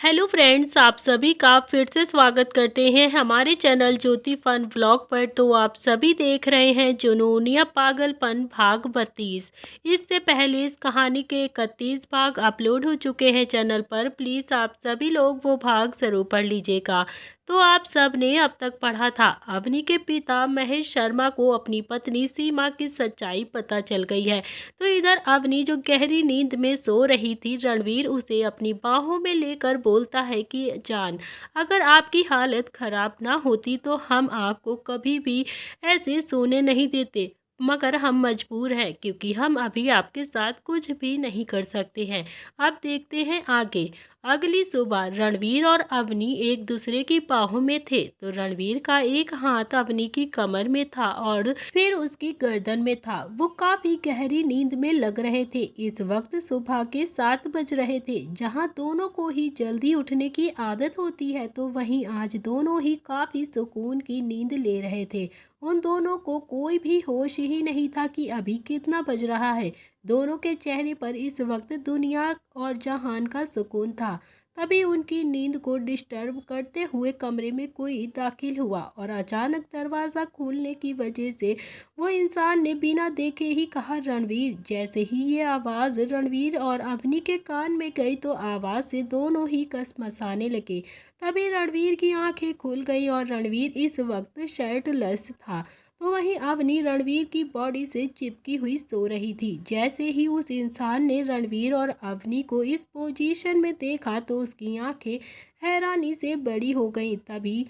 Hello friends, आप सभी का फिर से स्वागत करते हैं हमारे चैनल ज्योति फन व्लॉग पर। तो आप सभी देख रहे हैं जुनून या पागलपन भाग 32। इससे पहले इस कहानी के 31 भाग अपलोड हो चुके हैं चैनल पर। प्लीज़ आप सभी लोग वो भाग ज़रूर पढ़ लीजिएगा। तो आप सब ने अब तक पढ़ा था अवनी के पिता महेश शर्मा को अपनी पत्नी सीमा की सच्चाई पता चल गई है। तो इधर अवनी जो गहरी नींद में सो रही थी, रणवीर उसे अपनी बाहों में लेकर बोलता है कि जान, अगर आपकी हालत खराब ना होती तो हम आपको कभी भी ऐसे सोने नहीं देते, मगर हम मजबूर हैं क्योंकि हम अभी आपके साथ कुछ भी नहीं कर सकते हैं। अब देखते हैं आगे। अगली सुबह रणवीर और अवनी एक दूसरे की बाहों में थे। तो रणवीर का एक हाथ अवनी की कमर में था और सिर उसकी गर्दन में था। वो काफी गहरी नींद में लग रहे थे। इस वक्त सुबह के 7 बज रहे थे। जहां दोनों को ही जल्दी उठने की आदत होती है, तो वहीं आज दोनों ही काफी सुकून की नींद ले रहे थे। उन दोनों को कोई भी होश ही नहीं था कि अभी कितना बज रहा है। दोनों के चेहरे पर इस वक्त दुनिया और जहान का सुकून था। तभी उनकी नींद को डिस्टर्ब करते हुए कमरे में कोई दाखिल हुआ और अचानक दरवाज़ा खोलने की वजह से वो इंसान ने बिना देखे ही कहा रणवीर। जैसे ही ये आवाज़ रणवीर और अवनी के कान में गई तो आवाज़ से दोनों ही कसमसाने लगे। तभी रणवीर की आंखें खुल गई और रणवीर इस वक्त शर्टलेस था। तो वहीं अवनी रणवीर की बॉडी से चिपकी हुई सो रही थी। जैसे ही उस इंसान ने रणवीर और अवनी को इस पोजीशन में देखा तो उसकी आंखें हैरानी से बड़ी हो गईं। तभी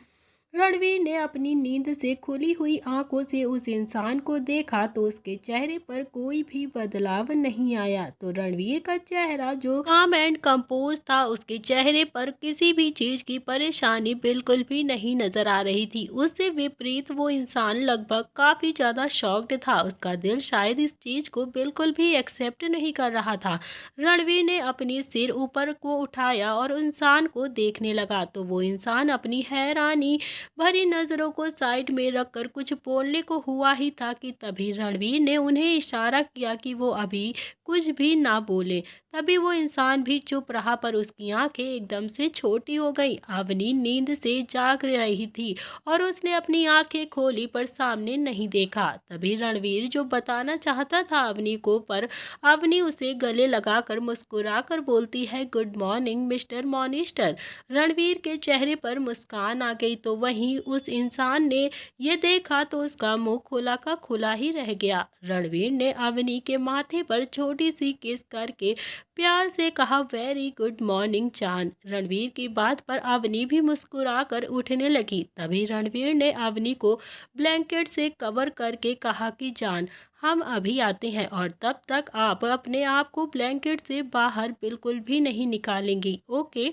रणवीर ने अपनी नींद से खुली हुई आंखों से उस इंसान को देखा तो उसके चेहरे पर कोई भी बदलाव नहीं आया। तो रणवीर का चेहरा जो काम एंड कंपोज था, उसके चेहरे पर किसी भी चीज की परेशानी बिल्कुल भी नहीं नजर आ रही थी। उससे विपरीत वो इंसान लगभग काफी ज्यादा शॉक्ड था। उसका दिल शायद इस चीज को बिल्कुल भी एक्सेप्ट नहीं कर रहा था। रणवीर ने अपनी सिर ऊपर को उठाया और इंसान को देखने लगा। तो वो इंसान अपनी हैरानी भरी नजरों को साइड में रखकर कुछ बोलने को हुआ ही था कि तभी रणवीर ने उन्हें इशारा किया कि वो अभी कुछ भी ना बोले। तभी वो इंसान भी चुप रहा, पर उसकी आंखें एकदम से छोटी हो गई। अवनी नींद से जाग रही थी और उसने अपनी आंखें खोली पर सामने नहीं देखा। तभी रणवीर जो बताना चाहता था अवनी को, पर अवनी उसे गले लगाकर मुस्कुराकर बोलती है, गुड मॉर्निंग मिस्टर मॉनिस्टर। रणवीर के चेहरे पर मुस्कान आ गई। तो वहीं उस इंसान ने ये देखा तो उसका मुंह खुला का खुला ही रह गया। रणवीर ने अवनी के माथे पर छोटी सी किस करके प्यार से कहा, वेरी गुड मॉर्निंग जान। रणवीर की बात पर अवनी भी मुस्कुरा कर उठने लगी। तभी रणवीर ने अवनी को ब्लैंकेट से कवर करके कहा कि जान, हम अभी आते हैं और तब तक आप अपने आप को ब्लैंकेट से बाहर बिल्कुल भी नहीं निकालेंगी, ओके?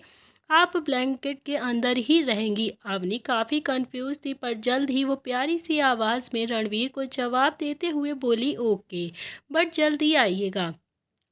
आप ब्लैंकेट के अंदर ही रहेंगी। अवनी काफ़ी कंफ्यूज थी, पर जल्द ही वो प्यारी सी आवाज़ में रणवीर को जवाब देते हुए बोली, ओके, बट जल्दी आइएगा।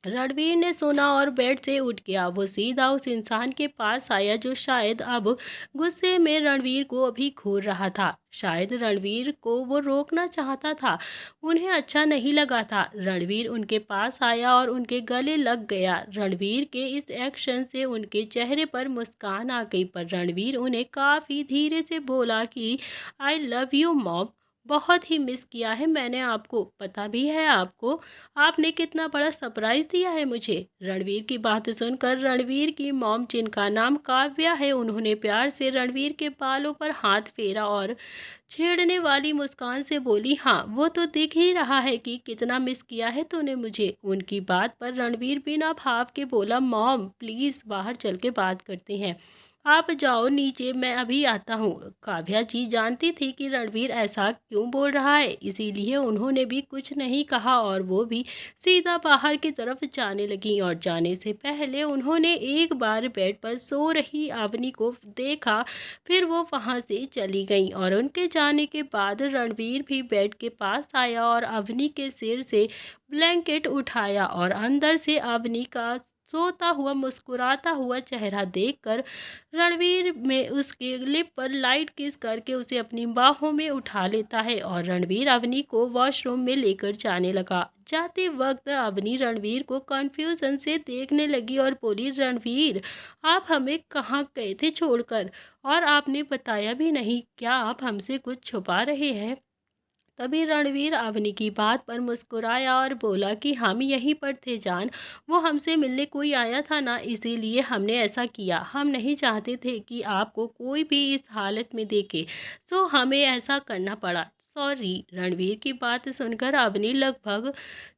रणवीर ने सुना और बेड से उठ गया। वो सीधा उस इंसान के पास आया जो शायद अब गुस्से में रणवीर को अभी घूर रहा था। शायद रणवीर को वो रोकना चाहता था। उन्हें अच्छा नहीं लगा था। रणवीर उनके पास आया और उनके गले लग गया। रणवीर के इस एक्शन से उनके चेहरे पर मुस्कान आ गई, पर रणवीर उन्हें काफ़ी धीरे से बोला कि आई लव यू मॉम, बहुत ही मिस किया है मैंने आपको। पता भी है आपको, आपने कितना बड़ा सरप्राइज दिया है मुझे। रणवीर की बात सुनकर रणवीर की मॉम, जिनका नाम काव्या है, उन्होंने प्यार से रणवीर के बालों पर हाथ फेरा और छेड़ने वाली मुस्कान से बोली, हाँ वो तो दिख ही रहा है कि कितना मिस किया है तूने मुझे। उनकी बात पर रणवीर बिना भाव के बोला, मॉम प्लीज़ बाहर चल के बात करते हैं, आप जाओ नीचे, मैं अभी आता हूँ। काव्या जी जानती थी कि रणवीर ऐसा क्यों बोल रहा है, इसीलिए उन्होंने भी कुछ नहीं कहा और वो भी सीधा बाहर की तरफ जाने लगी। और जाने से पहले उन्होंने एक बार बेड पर सो रही अवनी को देखा, फिर वो वहां से चली गई। और उनके जाने के बाद रणवीर भी बेड के पास आया और अवनी के सिर से ब्लैंकेट उठाया और अंदर से अवनी का सोता हुआ मुस्कुराता हुआ चेहरा देखकर रणवीर में उसके लिप पर लाइट किस करके उसे अपनी बाहों में उठा लेता है और रणवीर अवनी को वॉशरूम में लेकर जाने लगा। जाते वक्त अवनी रणवीर को कंफ्यूजन से देखने लगी और बोली, रणवीर, आप हमें कहाँ गए थे छोड़कर, और आपने बताया भी नहीं, क्या आप हमसे कुछ छुपा रहे हैं? तभी रणवीर अवनी की बात पर मुस्कुराया और बोला कि हम यहीं पर थे जान, वो हमसे मिलने कोई आया था ना, इसीलिए हमने ऐसा किया। हम नहीं चाहते थे कि आपको कोई भी इस हालत में देखे, सो हमें ऐसा करना पड़ा। सॉरी। रणवीर की बात सुनकर अवनी लगभग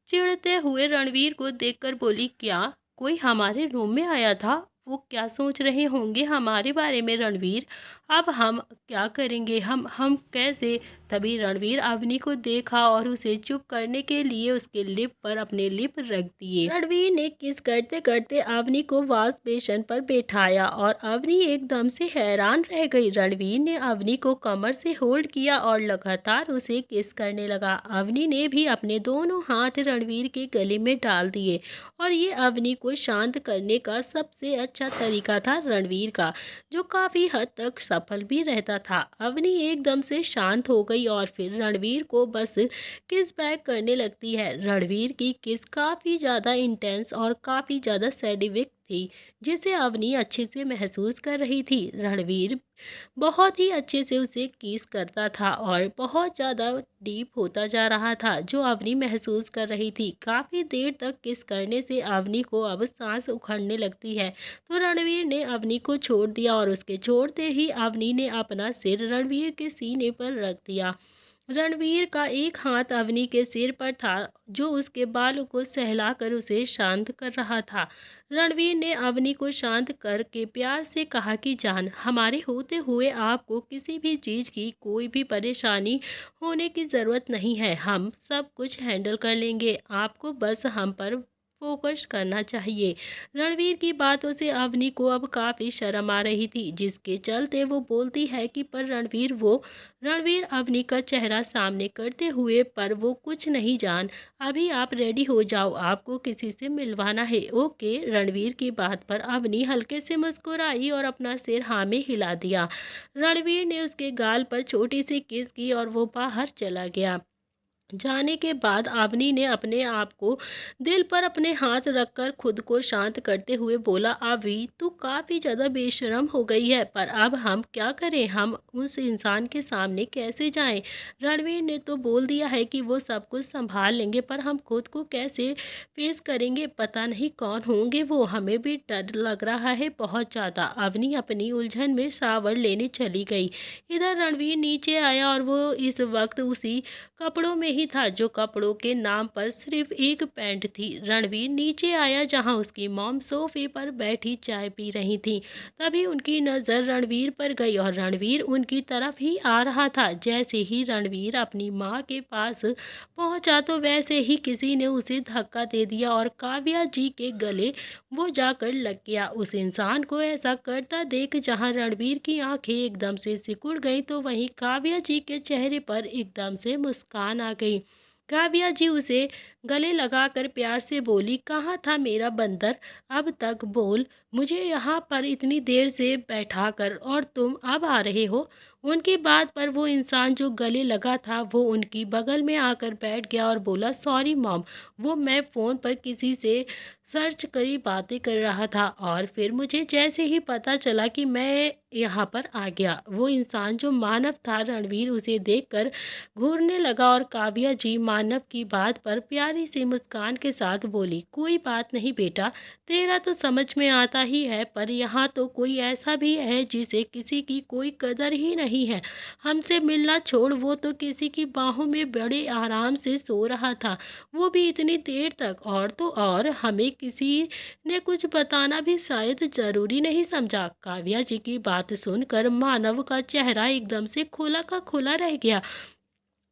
चिढ़ते हुए रणवीर को देखकर बोली, क्या कोई हमारे रूम में आया था? वो क्या सोच रहे होंगे हमारे बारे में रणवीर? अब हम क्या करेंगे? हम कैसे? तभी रणवीर अवनी को देखा और उसे चुप करने के लिए उसके लिप पर अपने लिप रख दिए। रणवीर ने किस करते करते अवनी को वॉश बेसिन पर बैठाया और अवनी एकदम से हैरान रह गई। रणवीर ने अवनी को कमर से होल्ड किया और लगातार उसे किस करने लगा। अवनी ने भी अपने दोनों हाथ रणवीर के गले में डाल दिए और ये अवनी को शांत करने का सबसे अच्छा तरीका था रणवीर का, जो काफी हद तक सफल भी रहता था। अवनी एकदम से शांत हो गई और फिर रणवीर को बस किस बैक करने लगती है। रणवीर की किस काफी ज्यादा इंटेंस और काफी ज्यादा सैडिविक थी, जिसे अवनी अच्छे से महसूस कर रही थी। रणवीर बहुत ही अच्छे से उसे किस करता था और बहुत ज़्यादा डीप होता जा रहा था, जो अवनी महसूस कर रही थी। काफ़ी देर तक किस करने से अवनी को अब सांस उखड़ने लगती है, तो रणवीर ने अवनी को छोड़ दिया और उसके छोड़ते ही अवनी ने अपना सिर रणवीर के सीने पर रख दिया। रणवीर का एक हाथ अवनी के सिर पर था, जो उसके बालों को सहलाकर उसे शांत कर रहा था। रणवीर ने अवनी को शांत करके प्यार से कहा कि जान, हमारे होते हुए आपको किसी भी चीज़ की कोई भी परेशानी होने की ज़रूरत नहीं है। हम सब कुछ हैंडल कर लेंगे, आपको बस हम पर फोकस करना चाहिए। रणवीर की बातों से अवनी को अब काफ़ी शर्म आ रही थी, जिसके चलते वो बोलती है कि पर रणवीर अवनी का चेहरा सामने करते हुए, पर वो कुछ नहीं जान, अभी आप रेडी हो जाओ, आपको किसी से मिलवाना है। ओके। रणवीर की बात पर अवनी हल्के से मुस्कुराई और अपना सिर हाँ में हिला दिया। रणवीर ने उसके गाल पर छोटी सी किस की और वो बाहर चला गया। जाने के बाद अवनी ने अपने आप को दिल पर अपने हाथ रखकर खुद को शांत करते हुए बोला, अभी तू काफ़ी ज़्यादा बेशर्म हो गई है, पर अब हम क्या करें? हम उस इंसान के सामने कैसे जाएं? रणवीर ने तो बोल दिया है कि वो सब कुछ संभाल लेंगे, पर हम खुद को कैसे फेस करेंगे? पता नहीं कौन होंगे वो, हमें भी डर लग रहा है बहुत ज़्यादा। अवनी अपनी उलझन में शावर लेने चली गई। इधर रणवीर नीचे आया और वो इस वक्त उसी कपड़ों में ही था, जो कपड़ों के नाम पर सिर्फ एक पैंट थी। रणवीर नीचे आया जहां उसकी मॉम सोफे पर बैठी चाय पी रही थी। तभी उनकी नज़र रणवीर पर गई और रणवीर उनकी तरफ ही आ रहा था। जैसे ही रणवीर अपनी माँ के पास पहुंचा तो वैसे ही किसी ने उसे धक्का दे दिया और काव्या जी के गले वो जाकर लग गया। उस इंसान को ऐसा करता देख जहां रणवीर की आंखें एकदम से सिकुड़ गईं, तो वहीं काव्या जी के चेहरे पर एकदम से मुस्कान आ गई। काव्या जी उसे गले लगाकर प्यार से बोली, कहाँ था मेरा बंदर? अब तक बोल, मुझे यहाँ पर इतनी देर से बैठा कर और तुम अब आ रहे हो? उनकी बात पर वो इंसान जो गले लगा था वो उनकी बगल में आकर बैठ गया और बोला, सॉरी मॉम, वो मैं फ़ोन पर किसी से सर्च करी बातें कर रहा था और फिर मुझे जैसे ही पता चला कि मैं यहाँ पर आ गया। वो इंसान जो मानव था, रणवीर उसे देखकर घूरने लगा और काव्या जी मानव की बात पर प्यारी सी मुस्कान के साथ बोली, कोई बात नहीं बेटा, तेरा तो समझ में आता ही है, पर यहाँ तो कोई ऐसा भी है जिसे किसी की कोई कदर ही नहीं है। हमसे मिलना छोड़, वो तो किसी की बाहों में बड़े आराम से सो रहा था, वो भी इतनी देर तक। और तो और हमें किसी ने कुछ बताना भी शायद जरूरी नहीं समझा। काव्या जी की बात सुनकर मानव का चेहरा एकदम से खुला का खुला रह गया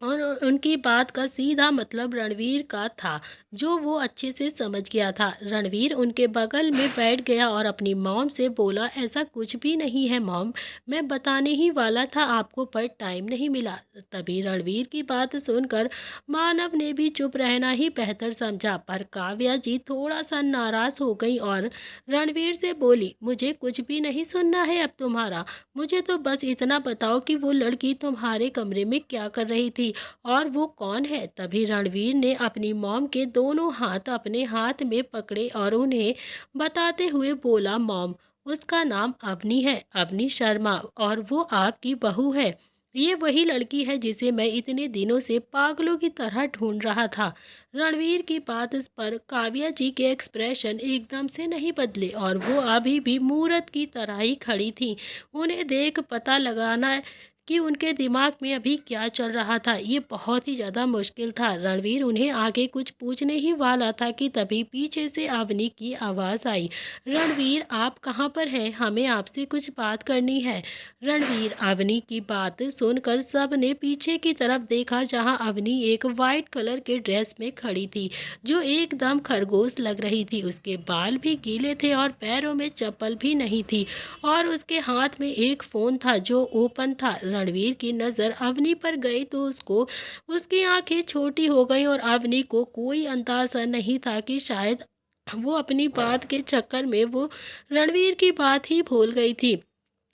और उनकी बात का सीधा मतलब रणवीर का था, जो वो अच्छे से समझ गया था। रणवीर उनके बगल में बैठ गया और अपनी मॉम से बोला, ऐसा कुछ भी नहीं है मॉम, मैं बताने ही वाला था आपको पर टाइम नहीं मिला। तभी रणवीर की बात सुनकर मानव ने भी चुप रहना ही बेहतर समझा, पर काव्या जी थोड़ा सा नाराज हो गई और रणवीर से बोली, मुझे कुछ भी नहीं सुनना है अब तुम्हारा, मुझे तो बस इतना बताओ कि वो लड़की तुम्हारे कमरे में क्या कर रही थी और वो कौन है। तभी रणवीर ने अपनी मॉम के दोनों हाथ अपने हाथ में पकड़े और उन्हें बताते हुए बोला, मॉम, उसका नाम अवनी है, अवनी शर्मा, और वो आपकी बहू है। ये वही लड़की है जिसे मैं इतने दिनों से पागलों की तरह ढूंढ रहा था। रणवीर की बात इस पर काव्या जी के एक्सप्रेशन एकदम से नहीं बदले और वो अभी भी मूरत की तरह ही खड़ी थी। उन्हें देख पता लगाना कि उनके दिमाग में अभी क्या चल रहा था, ये बहुत ही ज़्यादा मुश्किल था। रणवीर उन्हें आगे कुछ पूछने ही वाला था कि तभी पीछे से अवनी की आवाज़ आई, रणवीर आप कहाँ पर हैं, हमें आपसे कुछ बात करनी है। रणवीर अवनी की बात सुनकर सब ने पीछे की तरफ देखा, जहां अवनी एक वाइट कलर के ड्रेस में खड़ी थी जो एकदम खरगोश लग रही थी। उसके बाल भी गीले थे और पैरों में चप्पल भी नहीं थी और उसके हाथ में एक फ़ोन था जो ओपन था। रणवीर की नज़र अवनी पर गई तो उसको उसकी आंखें छोटी हो गई और अवनी को कोई अंदाज़ा नहीं था कि शायद वो अपनी बात के चक्कर में वो रणवीर की बात ही भूल गई थी।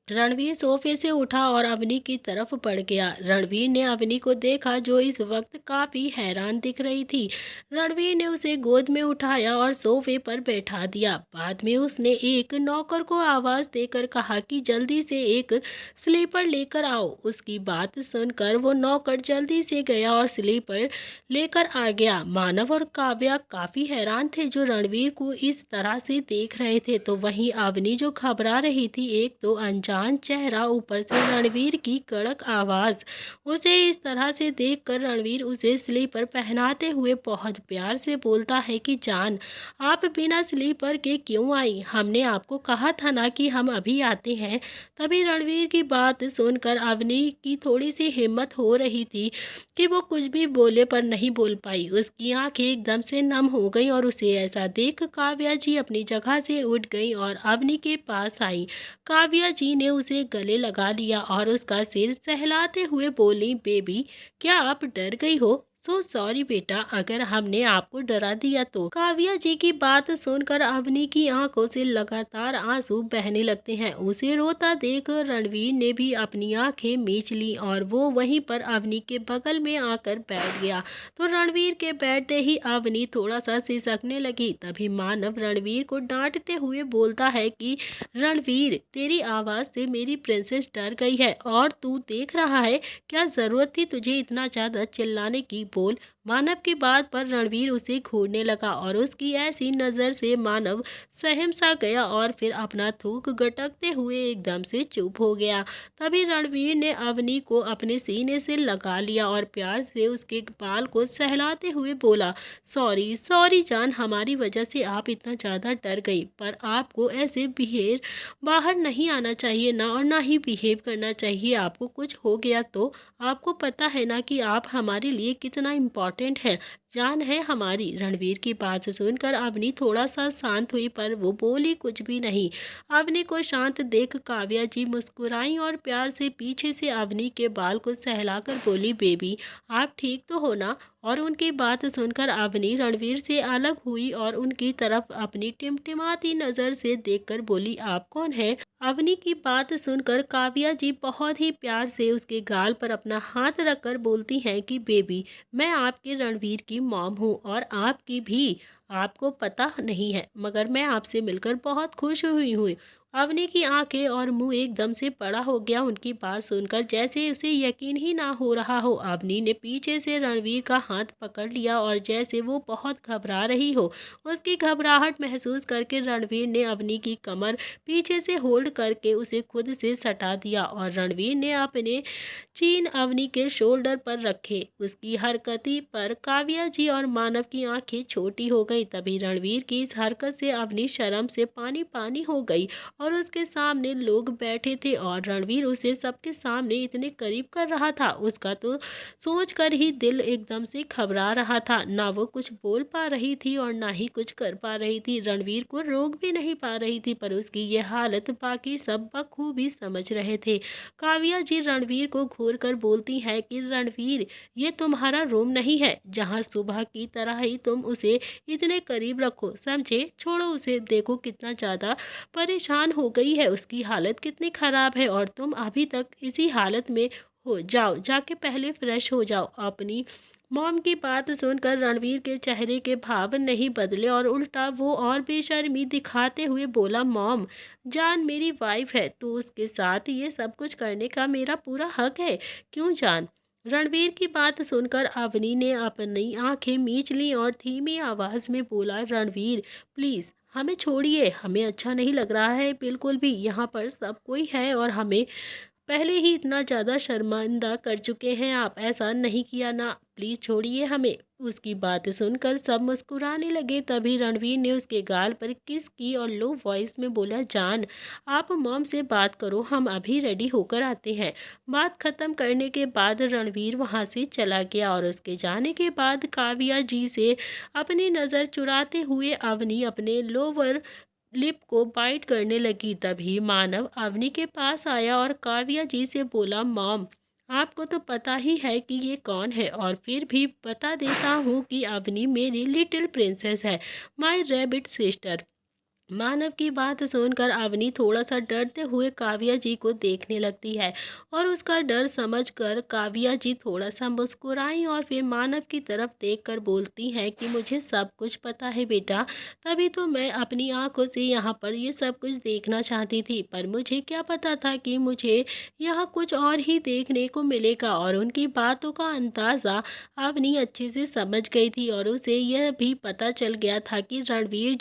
रणवीर सोफे से उठा और अवनी की तरफ बढ़ गया। रणवीर ने अवनी को देखा जो इस वक्त काफी हैरान दिख रही थी। रणवीर ने उसे गोद में उठाया और सोफे पर बैठा दिया। बाद में उसने एक नौकर को आवाज देकर कहा कि जल्दी से एक स्लीपर लेकर आओ। उसकी बात सुनकर वो नौकर जल्दी से गया और स्लीपर लेकर आ गया। मानव और काव्या काफी हैरान थे जो रणवीर को इस तरह से देख रहे थे, तो वहीं अवनी जो घबरा रही थी। एक तो अनजान चेहरा, ऊपर से रणवीर की कड़क आवाज। उसे इस तरह से देखकर रणवीर उसे स्लीपर पहनाते हुए बहुत प्यार से बोलता है कि जान, आप बिना स्लीपर के क्यों आई, हमने आपको कहा था ना कि हम अभी आते हैं। तभी रणवीर की बात सुनकर अवनी की थोड़ी सी हिम्मत हो रही थी कि वो कुछ भी बोले, पर नहीं बोल पाई। उसकी आंखें एकदम से नम हो गई और उसे ऐसा देख काव्या जी अपनी जगह से उठ गई और अवनी के पास आई। काव्या जी ने उसे गले लगा लिया और उसका सिर सहलाते हुए बोली, बेबी, क्या आप डर गई हो? सो सॉरी बेटा, अगर हमने आपको डरा दिया तो। काव्या जी की बात सुनकर अवनी की आंखों से लगातार आंसू बहने लगते हैं। उसे रोता देख रणवीर ने भी अपनी आंखें मीच ली और वो वहीं पर अवनी के बगल में आकर बैठ गया। तो रणवीर के बैठते ही अवनी थोड़ा सा सिसकने लगी। तभी मानव रणवीर को डांटते हुए बोलता है कि रणवीर, तेरी आवाज से मेरी प्रिंसेस डर गई है और तू देख रहा है, क्या जरूरत थी तुझे इतना ज्यादा चिल्लाने की, बोल। मानव की बात पर रणवीर उसे घूरने लगा और उसकी ऐसी नजर से मानव सहम सा गया और फिर अपना थूक गटकते हुए एकदम से चुप हो गया। तभी रणवीर ने अवनी को अपने सीने से लगा लिया और प्यार से उसके बाल को सहलाते हुए बोला, सॉरी सॉरी जान, हमारी वजह से आप इतना ज़्यादा डर गई, पर आपको ऐसे बिहेव बाहर नहीं आना चाहिए ना, और ना ही बिहेव करना चाहिए। आपको कुछ हो गया तो आपको पता है ना कि आप हमारे लिए कितना इम्पोर्टेंट है, जान है हमारी। रणवीर की बात सुनकर अवनी थोड़ा सा शांत हुई, पर वो बोली कुछ भी नहीं। अवनी को शांत देख काव्या जी मुस्कुराई और प्यार से पीछे से अवनी के बाल को सहलाकर बोली, बेबी, आप ठीक तो हो ना। और उनकी बात सुनकर अवनी रणवीर से अलग हुई और उनकी तरफ अपनी टिमटिमाती नजर से देखकर बोली, आप कौन है। अवनी की बात सुनकर काव्या जी बहुत ही प्यार से उसके गाल पर अपना हाथ रखकर बोलती हैं कि बेबी, मैं आपके रणवीर की मॉम हूँ और आपकी भी। आपको पता नहीं है, मगर मैं आपसे मिलकर बहुत खुश हुई हूँ। अवनी की आंखें और मुंह एकदम से बड़ा हो गया उनकी बात सुनकर, जैसे उसे यकीन ही ना हो रहा हो। अवनी ने पीछे से रणवीर का हाथ पकड़ लिया और जैसे वो बहुत घबरा रही हो। उसकी घबराहट महसूस करके रणवीर ने अवनी की कमर पीछे से होल्ड करके उसे खुद से सटा दिया और रणवीर ने अपने चीन अवनी के शोल्डर पर रखे। उसकी हरकती पर काव्या जी और मानव की आंखें छोटी हो गई। तभी रणवीर की इस हरकत से अवनी शर्म से पानी पानी हो गई और उसके सामने लोग बैठे थे और रणवीर उसे सबके सामने इतने करीब कर रहा था। उसका तो सोच कर ही दिल एकदम से घबरा रहा था। ना वो कुछ बोल पा रही थी और ना ही कुछ कर पा रही थी। रणवीर को रोक भी नहीं पा रही थी, पर उसकी ये हालत बाकी सब बखूबी समझ रहे थे। काव्या जी रणवीर को घूर कर बोलती है कि रणवीर, ये तुम्हारा रूम नहीं है जहाँ सुबह की तरह ही तुम उसे इतने करीब रखो, समझे? छोड़ो उसे, देखो कितना ज़्यादा परेशान हो गई है, उसकी हालत कितनी खराब है और तुम अभी तक इसी हालत में हो। जाओ, जाके पहले फ्रेश हो जाओ। अपनी मॉम की बात सुनकर रणवीर के चेहरे के भाव नहीं बदले और उल्टा वो और बेशर्मी दिखाते हुए बोला, मॉम जान मेरी वाइफ है तो उसके साथ ये सब कुछ करने का मेरा पूरा हक है, क्यों जान? रणवीर की बात सुनकर अवनी ने अपनी आंखें मींच ली और धीमी आवाज में बोला, रणवीर प्लीज हमें छोड़िए, हमें अच्छा नहीं लग रहा है बिल्कुल भी। यहाँ पर सब कोई है और हमें पहले ही इतना ज़्यादा शर्मिंदा कर चुके हैं आप, ऐसा नहीं किया ना, प्लीज़ छोड़िए हमें। उसकी बात सुनकर सब मुस्कुराने लगे। तभी रणवीर ने उसके गाल पर किस की और लो वॉइस में बोला, जान आप मॉम से बात करो, हम अभी रेडी होकर आते हैं। बात खत्म करने के बाद रणवीर वहां से चला गया और उसके जाने के बाद काव्या जी से अपनी नज़र चुराते हुए अवनी अपने लोअर लिप को बाइट करने लगी। तभी मानव अवनी के पास आया और काव्या जी से बोला, मॉम आपको तो पता ही है कि ये कौन है, और फिर भी बता देता हूँ कि अवनी मेरी लिटिल प्रिंसेस है, माय रैबिट सिस्टर। मानव की बात सुनकर अवनी थोड़ा सा डरते हुए काव्या जी को देखने लगती है और उसका डर समझकर काव्या जी थोड़ा सा मुस्कुराई और फिर मानव की तरफ देखकर बोलती हैं कि मुझे सब कुछ पता है बेटा, तभी तो मैं अपनी आंखों से यहाँ पर ये सब कुछ देखना चाहती थी, पर मुझे क्या पता था कि मुझे यहाँ कुछ और ही देखने को मिलेगा। और उनकी बातों का अंदाज़ा अवनी अच्छे से समझ गई थी और उसे यह भी पता चल गया था कि रणवीर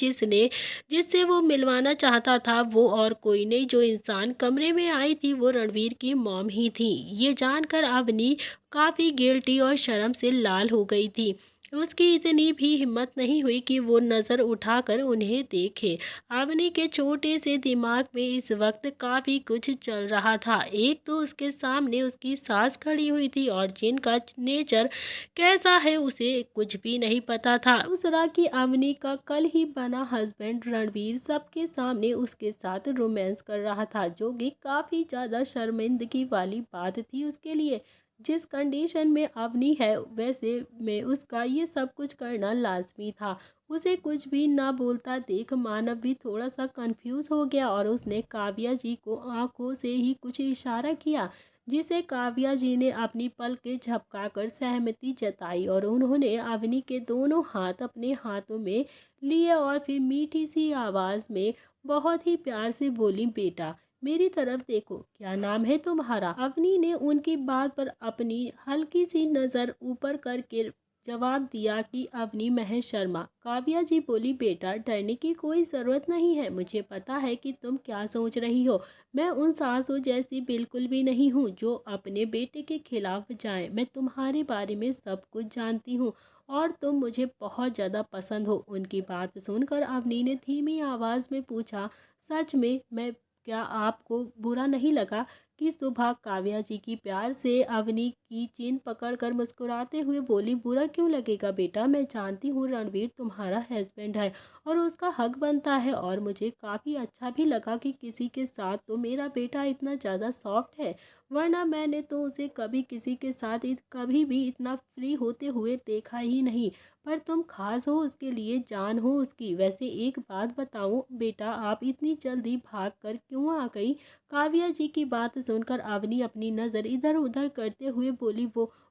जिससे वो मिलवाना चाहता था वो और कोई नहीं, जो इंसान कमरे में आई थी वो रणवीर की मॉम ही थी। ये जानकर अवनी काफ़ी गिल्टी और शर्म से लाल हो गई थी। उसकी इतनी भी हिम्मत नहीं हुई कि वो नज़र उठाकर उन्हें देखे। अवनी के छोटे से दिमाग में इस वक्त काफ़ी कुछ चल रहा था। एक तो उसके सामने उसकी सास खड़ी हुई थी और जिनका नेचर कैसा है उसे कुछ भी नहीं पता था। दूसरा कि अवनी का कल ही बना हस्बैंड रणवीर सबके सामने उसके साथ रोमांस कर रहा था, जो कि काफ़ी ज़्यादा शर्मिंदगी वाली बात थी उसके लिए। जिस कंडीशन में अवनी है वैसे में उसका ये सब कुछ करना लाजमी था। उसे कुछ भी ना बोलता देख मानव भी थोड़ा सा कंफ्यूज हो गया और उसने काव्या जी को आंखों से ही कुछ इशारा किया, जिसे काव्या जी ने अपनी पलकें झपकाकर सहमति जताई और उन्होंने अवनी के दोनों हाथ अपने हाथों में लिए और फिर मीठी सी आवाज़ में बहुत ही प्यार से बोली, बेटा मेरी तरफ देखो, क्या नाम है तुम्हारा? अवनी ने उनकी बात पर अपनी हल्की सी नज़र ऊपर करके जवाब दिया कि अवनी महेश शर्मा। काव्या जी बोली, बेटा डरने की कोई ज़रूरत नहीं है, मुझे पता है कि तुम क्या सोच रही हो। मैं उन सासों जैसी बिल्कुल भी नहीं हूँ जो अपने बेटे के खिलाफ जाएं। मैं तुम्हारे बारे में सब कुछ जानती हूँ और तुम मुझे बहुत ज़्यादा पसंद हो। उनकी बात सुनकर अवनी ने धीमी आवाज़ में पूछा, सच में? मैं क्या आपको बुरा नहीं लगा कि सुबह? काव्या जी की प्यार से अवनी की चीन पकड़कर मुस्कुराते हुए बोली, बुरा क्यों लगेगा बेटा, मैं जानती हूँ रणवीर तुम्हारा हस्बैंड है और उसका हक बनता है, और मुझे काफ़ी अच्छा भी लगा कि किसी के साथ तो मेरा बेटा इतना ज़्यादा सॉफ्ट है, वरना मैंने तो उसे कभी किसी के साथ कभी भी इतना फ्री होते हुए देखा ही नहीं। पर तुम खास हो उसके लिए, जान हो उसकी। वैसे एक बात बताऊं बेटा, आप इतनी जल्दी भाग कर क्यों आ गई? काव्या जी की बात सुनकर अवनी अपनी नज़र इधर उधर करते हुए बोली,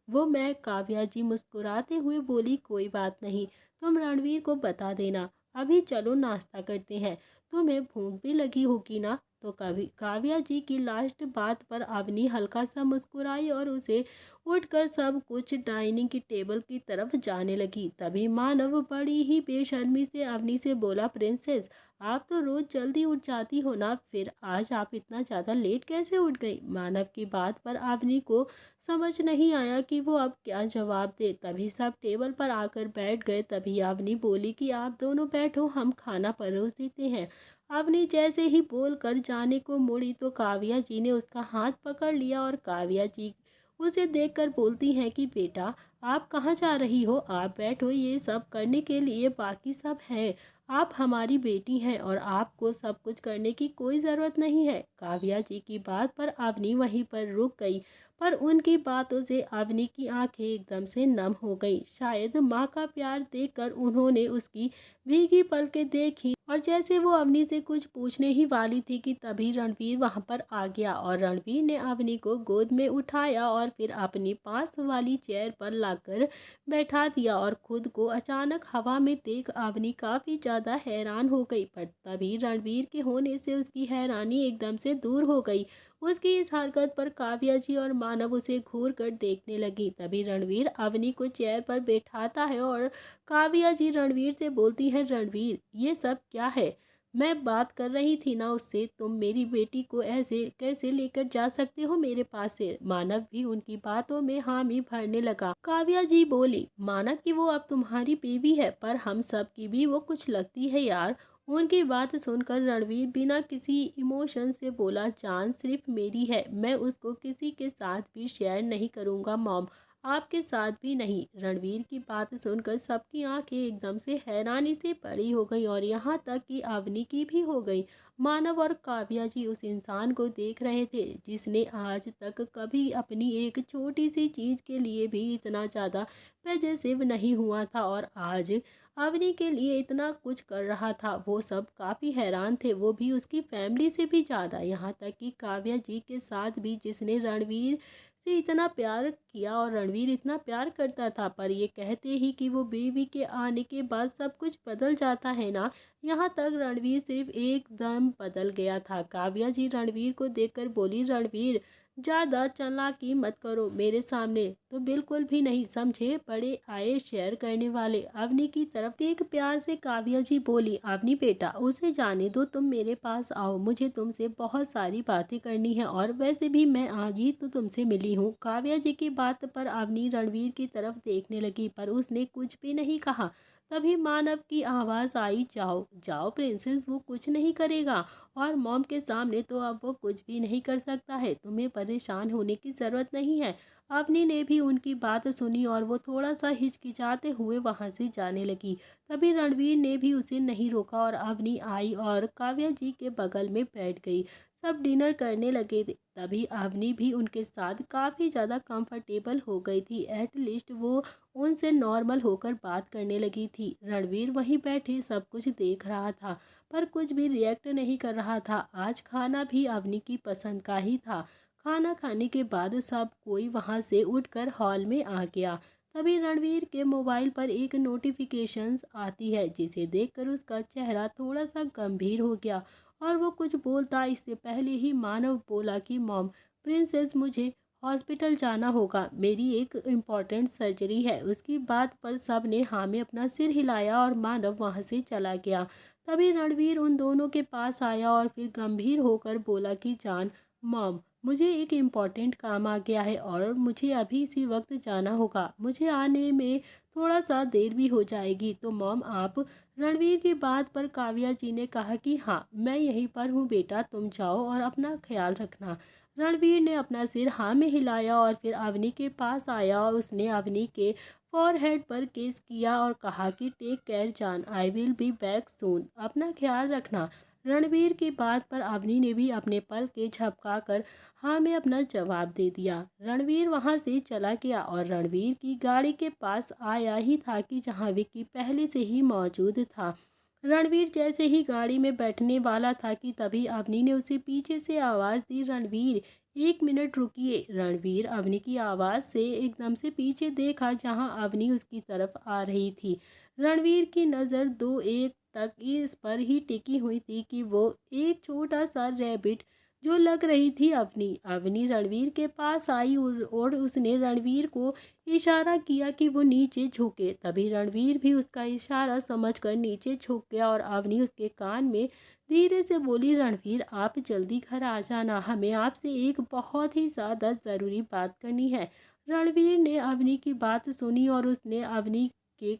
वो मैं? काव्या जी मुस्कुराते हुए बोली, कोई बात नहीं, तुम रणवीर को बता देना। अभी चलो नाश्ता करते हैं, तुम्हें भूख भी लगी होगी ना? तो कभी काव्या जी की लास्ट बात पर अवनी हल्का सा मुस्कुराई और उसे उठकर सब कुछ डाइनिंग की टेबल की तरफ जाने लगी। तभी मानव बड़ी ही बेशर्मी से अवनी से बोला, प्रिंसेस आप तो रोज जल्दी उठ जाती हो ना, फिर आज आप इतना ज़्यादा लेट कैसे उठ गई? मानव की बात पर अवनी को समझ नहीं आया कि वो अब क्या जवाब दे। तभी सब टेबल पर आकर बैठ गए। तभी अवनी बोली कि आप दोनों बैठो, हम खाना परोस देते हैं। अवनी जैसे ही बोलकर जाने को मुड़ी तो काव्या जी ने उसका हाथ पकड़ लिया और काव्या जी उसे देखकर बोलती हैं कि बेटा, आप कहाँ जा रही हो? आप बैठो, ये सब करने के लिए बाकी सब है। आप हमारी बेटी हैं और आपको सब कुछ करने की कोई ज़रूरत नहीं है। काव्या जी की बात पर अवनी वहीं पर रुक गई, पर उनकी बातों से अवनी की आंखें एकदम से नम हो गई। शायद माँ का प्यार देखकर उन्होंने उसकी भीगी पलकें देखी और जैसे वो अवनी से कुछ पूछने ही वाली थी कि तभी रणवीर वहां पर आ गया और रणवीर ने अवनी को गोद में उठाया और फिर अपनी पास वाली चेयर पर लाकर बैठा दिया और खुद को अचानक हवा में देख अवनी काफी ज्यादा हैरान हो गई। पर तभी रणवीर के होने से उसकी हैरानी एकदम से दूर हो गई। उसकी इस हरकत पर काव्या जी और मानव उसे घूर कर देखने लगी। तभी रणवीर अवनी को चेयर पर बैठाता है और काव्या जी रणवीर से बोलती है, रणवीर ये सब क्या है? मैं बात कर रही थी ना उससे, तुम मेरी बेटी को ऐसे कैसे लेकर जा सकते हो मेरे पास से? मानव भी उनकी बातों में हामी भरने लगा। काव्या जी बोली, माना कि वो अब तुम्हारी बीवी है, पर हम सब की भी वो कुछ लगती है यार। उनकी बात सुनकर रणवीर बिना किसी इमोशन से बोला, जान सिर्फ मेरी है, मैं उसको किसी के साथ भी शेयर नहीं करूँगा मॉम, आपके साथ भी नहीं। रणवीर की बात सुनकर सबकी आंखें एकदम से हैरानी से बड़ी हो गई और यहाँ तक कि अवनी की भी हो गई। मानव और काव्या जी उस इंसान को देख रहे थे जिसने आज तक कभी अपनी एक छोटी सी चीज के लिए भी इतना ज़्यादा पजेसिव नहीं हुआ था और आज अवनी के लिए इतना कुछ कर रहा था। वो सब काफ़ी हैरान थे, वो भी उसकी फैमिली से भी ज़्यादा। यहाँ तक कि काव्या जी के साथ भी, जिसने रणवीर से इतना प्यार किया और रणवीर इतना प्यार करता था, पर ये कहते ही कि वो बीवी के आने के बाद सब कुछ बदल जाता है ना, यहाँ तक रणवीर सिर्फ एकदम बदल गया था। काव्या जी रणवीर को देखकर बोली, रणवीर ज़्यादा चालाकी मत करो मेरे सामने, तो बिल्कुल भी नहीं, समझे? बड़े आए शेयर करने वाले। अवनी की तरफ देख प्यार से काव्या जी बोली, अवनी बेटा उसे जाने दो, तुम मेरे पास आओ, मुझे तुमसे बहुत सारी बातें करनी है और वैसे भी मैं आज ही तो तुमसे मिली हूँ। काव्या जी की बात पर अवनी रणवीर की तरफ देखने लगी, पर उसने कुछ भी नहीं कहा। तभी मानव की आवाज़ आई, जाओ जाओ प्रिंसेस, वो कुछ नहीं करेगा और मॉम के सामने तो अब वो कुछ भी नहीं कर सकता है, तुम्हें परेशान होने की ज़रूरत नहीं है। अवनी ने भी उनकी बात सुनी और वो थोड़ा सा हिचकिचाते हुए वहाँ से जाने लगी। तभी रणवीर ने भी उसे नहीं रोका और अवनी आई और काव्या जी के बगल में बैठ गई। सब डिनर करने लगे थे। तभी अवनी भी उनके साथ काफ़ी ज़्यादा कंफर्टेबल हो गई थी। एटलीस्ट वो उनसे नॉर्मल होकर बात करने लगी थी। रणवीर वहीं बैठे सब कुछ देख रहा था, पर कुछ भी रिएक्ट नहीं कर रहा था। आज खाना भी अवनी की पसंद का ही था। खाना खाने के बाद सब कोई वहां से उठकर हॉल में आ गया। तभी रणवीर के मोबाइल पर एक नोटिफिकेशंस आती है, जिसे देखकर उसका चेहरा थोड़ा सा गंभीर हो गया और वो कुछ बोलता इससे पहले ही मानव बोला कि मॉम, प्रिंसेस मुझे हॉस्पिटल जाना होगा, मेरी एक इम्पॉर्टेंट सर्जरी है। उसकी बात पर सब ने हाँ में अपना सिर हिलाया और मानव वहाँ से चला गया। तभी रणवीर उन दोनों के पास आया और फिर गंभीर होकर बोला कि जान, मॉम मुझे एक इम्पॉर्टेंट काम आ गया है और मुझे अभी इसी वक्त जाना होगा, मुझे आने में थोड़ा सा देर भी हो जाएगी, तो मॉम आप। रणवीर की बात पर काव्या जी ने कहा कि हाँ मैं यहीं पर हूँ बेटा, तुम जाओ और अपना ख्याल रखना। रणवीर ने अपना सिर हाँ में हिलाया और फिर अवनी के पास आया और उसने अवनी के फॉरहेड पर किस किया और कहा कि टेक केयर जान, I will be back soon, अपना ख्याल रखना। रणवीर की बात पर अवनी ने भी अपने पल के झपका कर हाँ में अपना जवाब दे दिया। रणवीर वहां से चला गया और रणवीर की गाड़ी के पास आया ही था कि जहां विक्की पहले से ही मौजूद था। रणवीर जैसे ही गाड़ी में बैठने वाला था कि तभी अवनी ने उसे पीछे से आवाज़ दी, रणवीर एक मिनट रुकिए। रणवीर अवनी की आवाज़ से एकदम से पीछे देखा जहां अवनी उसकी तरफ आ रही थी। रणवीर की नज़र दो एक तक इस पर ही टिकी हुई थी कि वो एक छोटा सा रैबिट जो लग रही थी अवनी। अवनी रणवीर के पास आई और उसने रणवीर को इशारा किया कि वो नीचे झुके। तभी रणवीर भी उसका इशारा समझकर नीचे झुक गया और अवनी उसके कान में धीरे से बोली, रणवीर आप जल्दी घर आ जाना, हमें आपसे एक बहुत ही ज़्यादा ज़रूरी बात करनी है। रणवीर ने अवनी की बात सुनी और उसने अवनी के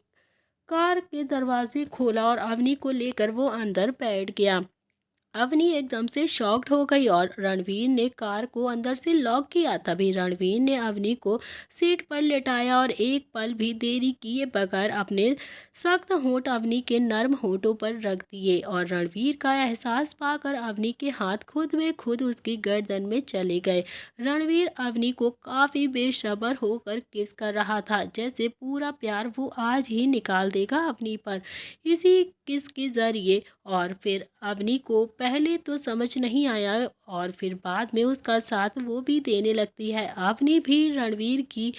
कार के दरवाजे खोला और अवनी को लेकर वो अंदर बैठ गया। अवनी एकदम से शॉक्ड हो गई और रणवीर ने कार को अंदर से लॉक किया। तभी रणवीर ने अवनी को सीट पर लेटाया और एक पल भी देरी किए बगैर अपने सख्त होंठ अवनी के नर्म होंठों पर रख दिए और रणवीर का एहसास पाकर अवनी के हाथ खुद ब खुद उसकी गर्दन में चले गए। रणवीर अवनी को काफी बेसब्र होकर किस कर रहा था, जैसे पूरा प्यार वो आज ही निकाल देगा अवनी पर इसी किस के जरिए। और फिर अवनी को पहले तो समझ नहीं आया और फिर बाद में उसका साथ वो भी देने लगती है। अवनी भी रणवीर की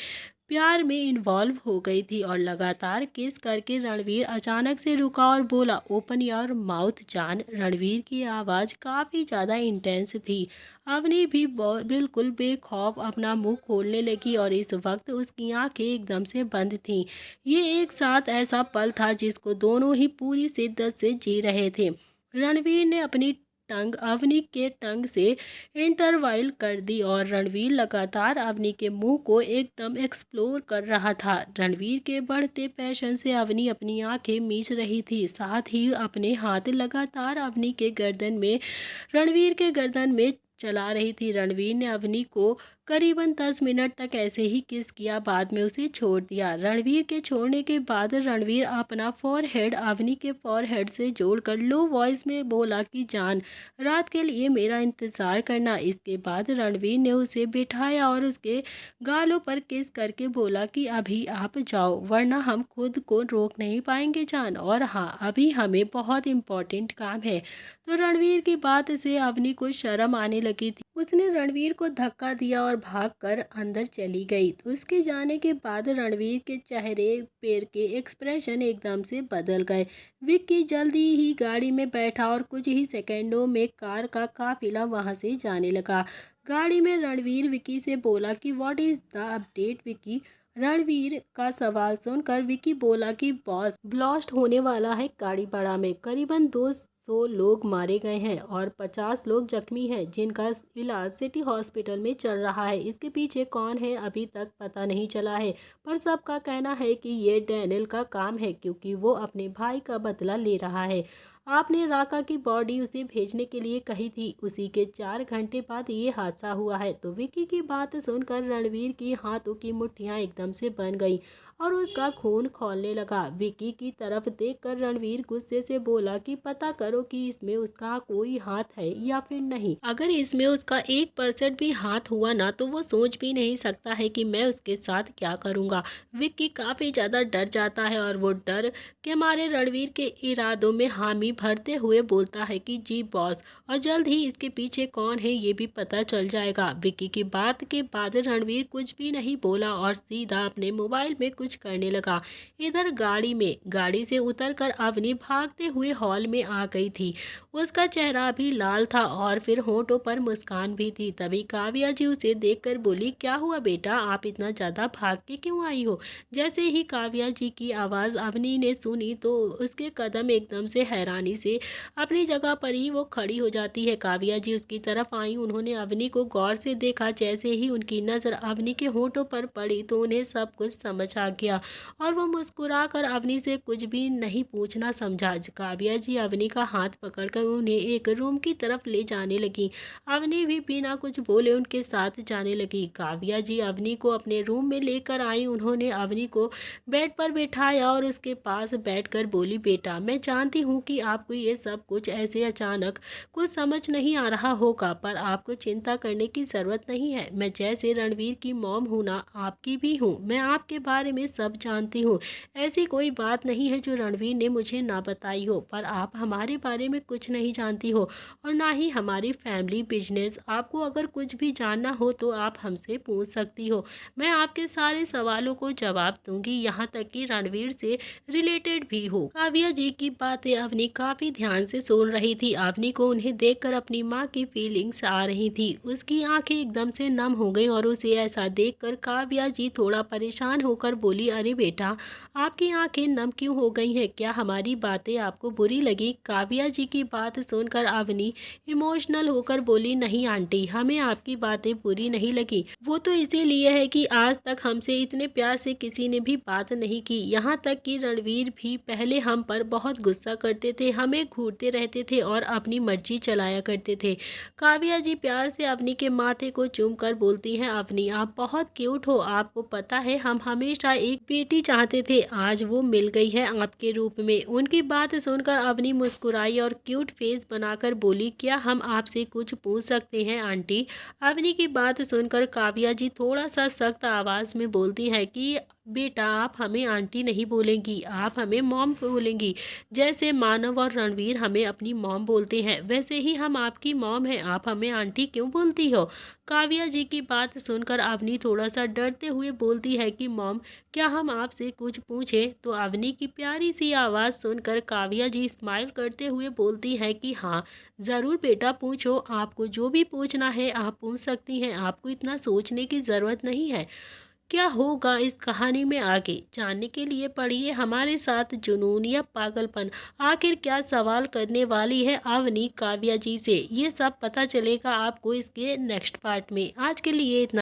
प्यार में इन्वॉल्व हो गई थी और लगातार किस करके रणवीर अचानक से रुका और बोला, ओपन योर माउथ जान। रणवीर की आवाज़ काफ़ी ज़्यादा इंटेंस थी। अवनी भी बिल्कुल बेखौफ अपना मुंह खोलने लगी और इस वक्त उसकी आंखें एकदम से बंद थीं। ये एक साथ ऐसा पल था जिसको दोनों ही पूरी शिद्दत से जी रहे थे। रणवीर ने अपनी टंग अवनी के टंग से इंटरवाइल कर दी और रणवीर लगातार अवनी के मुंह को एकदम एक्सप्लोर कर रहा था। रणवीर के बढ़ते पैशन से अवनी अपनी आंखें मीच रही थी, साथ ही अपने हाथ लगातार अवनी के गर्दन में रणवीर के गर्दन में चला रही थी। रणवीर ने अवनी को करीबन 10 मिनट तक ऐसे ही किस किया, बाद में उसे छोड़ दिया। रणवीर के छोड़ने के बाद रणवीर अपना फॉरहेड अवनी के फॉरहेड से जोड़कर लो वॉइस में बोला कि जान, रात के लिए मेरा इंतज़ार करना। इसके बाद रणवीर ने उसे बिठाया और उसके गालों पर किस करके बोला कि अभी आप जाओ, वरना हम खुद को रोक नहीं पाएंगे जान, और हाँ, अभी हमें बहुत इम्पोर्टेंट काम है। तो रणवीर की बात से अवनी को शर्म आने लगी थी। उसने रणवीर को धक्का दिया और भागकर अंदर चली गई। तो उसके जाने के बाद रणवीर के चेहरे पैर के एक्सप्रेशन एकदम से बदल गए। विक्की जल्दी ही गाड़ी में बैठा और कुछ ही सेकंडों में कार का काफिला वहां से जाने लगा। गाड़ी में रणवीर विक्की से बोला कि what is the update Vicky. Ranveer का सवाल सुनकर विक्की बोला कि बॉस, ब्लास्ट होने वाला है गाड़ीवाड़ा में। करीबन 200 लोग मारे गए हैं और 50 लोग जख्मी हैं, जिनका इलाज सिटी हॉस्पिटल में चल रहा है। इसके पीछे कौन है अभी तक पता नहीं चला है, पर सबका कहना है कि ये डैनियल का काम है, क्योंकि वो अपने भाई का बदला ले रहा है। आपने राका की बॉडी उसे भेजने के लिए कही थी, उसी के 4 घंटे बाद ये हादसा हुआ है। तो विकी की बात सुनकर रणवीर की हाथों की मुट्ठियां एकदम से बन गई और उसका खून खौलने लगा। विकी की तरफ देखकर रणवीर गुस्से से बोला कि पता करो कि इसमें उसका कोई हाथ है या फिर नहीं। अगर इसमें उसका 1% भी हाथ हुआ ना, तो वो सोच भी नहीं सकता है कि मैं उसके साथ क्या करूँगा। विक्की काफ़ी ज़्यादा डर जाता है और वो डर के मारे रणवीर के इरादों में हामी भरते हुए बोलता है कि जी बॉस, और जल्द ही इसके पीछे कौन है ये भी पता चल जाएगा। विक्की की बात के बाद रणवीर कुछ भी नहीं बोला और सीधा अपने मोबाइल में कुछ करने लगा। इधर गाड़ी से उतरकर अवनी भागते हुए हॉल में आ गई थी। उसका चेहरा भी लाल था और फिर होंठों पर मुस्कान भी थी। तभी काव्या जी उसे देखकर बोली, क्या हुआ बेटा, आप इतना ज्यादा भाग के क्यों आई हो। जैसे ही काव्या जी की आवाज अवनी ने सुनी तो उसके कदम एकदम से हैरानी से अपनी जगह पर ही वो खड़ी हो जाती है। काव्या जी उसकी तरफ आई, उन्होंने अवनी को गौर से देखा। जैसे ही उनकी नजर अवनी के होंठों पर पड़ी तो उन्हें सब कुछ समझ आ गया और वो मुस्कुराकर अवनी से कुछ भी नहीं पूछना समझा। काव्या जी अवनी का हाथ पकड़कर उन्हें एक रूम की तरफ ले जाने लगी। अवनी भी बिना कुछ बोले उनके साथ जाने लगी। काव्या जी अवनी को अपने रूम में लेकर आई। उन्होंने अवनी को बेड पर बिठाया और उसके पास बैठकर बोली, बेटा, मैं जानती हूँ कि आपको ये सब कुछ ऐसे अचानक कुछ समझ नहीं आ रहा होगा, पर आपको चिंता करने की जरूरत नहीं है। मैं जैसे रणवीर की मॉम हूँ ना, आपकी भी हूँ। मैं आपके बारे में सब जानती हूँ। ऐसी कोई बात नहीं है जो रणवीर ने मुझे ना बताई हो, पर आप हमारे बारे में कुछ नहीं जानती हो और ना ही हमारी फैमिली बिजनेस। आपको अगर कुछ भी जानना हो तो आप हमसे पूछ सकती हो। मैं आपके सारे सवालों को जवाब दूंगी, यहाँ तक कि रणवीर से रिलेटेड भी हो। काव्या जी की बातें अवनी काफी ध्यान से सुन रही थी। अवनी को उन्हें देखकर अपनी माँ की फीलिंग्स आ रही थी। उसकी आंखें एकदम से नम हो गई और उसे ऐसा देखकर काव्या जी थोड़ा परेशान होकर बोली, बोली, अरे बेटा, आपकी आंखें नम क्यों हो गई हैं? क्या हमारी बातें आपको बुरी लगी? काव्या जी की बात सुनकर अवनी इमोशनल होकर बोली, नहीं आंटी, हमें आपकी बातें बुरी नहीं लगी। वो तो इसीलिए है कि आज तक हमसे इतने प्यार से किसी ने भी बात नहीं की। यहाँ तक कि रणवीर भी पहले हम पर बहुत गुस्सा करते थे, हमें घूरते रहते थे और अपनी मर्जी चलाया करते थे। काव्या जी प्यार से अवनी के माथे को चूम कर बोलती हैं, अवनी आप बहुत क्यूट हो, आपको पता है हम हमेशा एक बेटी चाहते थे, आज वो मिल गई है आपके रूप में। उनकी बात सुनकर अवनी मुस्कुराई और क्यूट फेस बनाकर बोली, क्या हम आपसे कुछ पूछ सकते हैं आंटी? अवनी की बात सुनकर काव्या जी थोड़ा सा सख्त आवाज में बोलती है कि बेटा, आप हमें आंटी नहीं बोलेंगी, आप हमें मॉम बोलेंगी। जैसे मानव और रणवीर हमें अपनी मॉम बोलते हैं, वैसे ही हम आपकी मॉम हैं, आप हमें आंटी क्यों बोलती हो? काव्या जी की बात सुनकर अवनी थोड़ा सा डरते हुए बोलती है कि मॉम, क्या हम आपसे कुछ पूछें? तो अवनी की प्यारी सी आवाज़ सुनकर काव्या जी स्माइल करते हुए बोलती है कि हाँ, ज़रूर बेटा, पूछो, आपको जो भी पूछना है आप पूछ सकती हैं, आपको इतना सोचने की ज़रूरत नहीं है। क्या होगा इस कहानी में आगे जानने के लिए पढ़िए हमारे साथ जुनून या पागलपन। आखिर क्या सवाल करने वाली है अवनी काव्या जी से, ये सब पता चलेगा आपको इसके नेक्स्ट पार्ट में। आज के लिए इतना।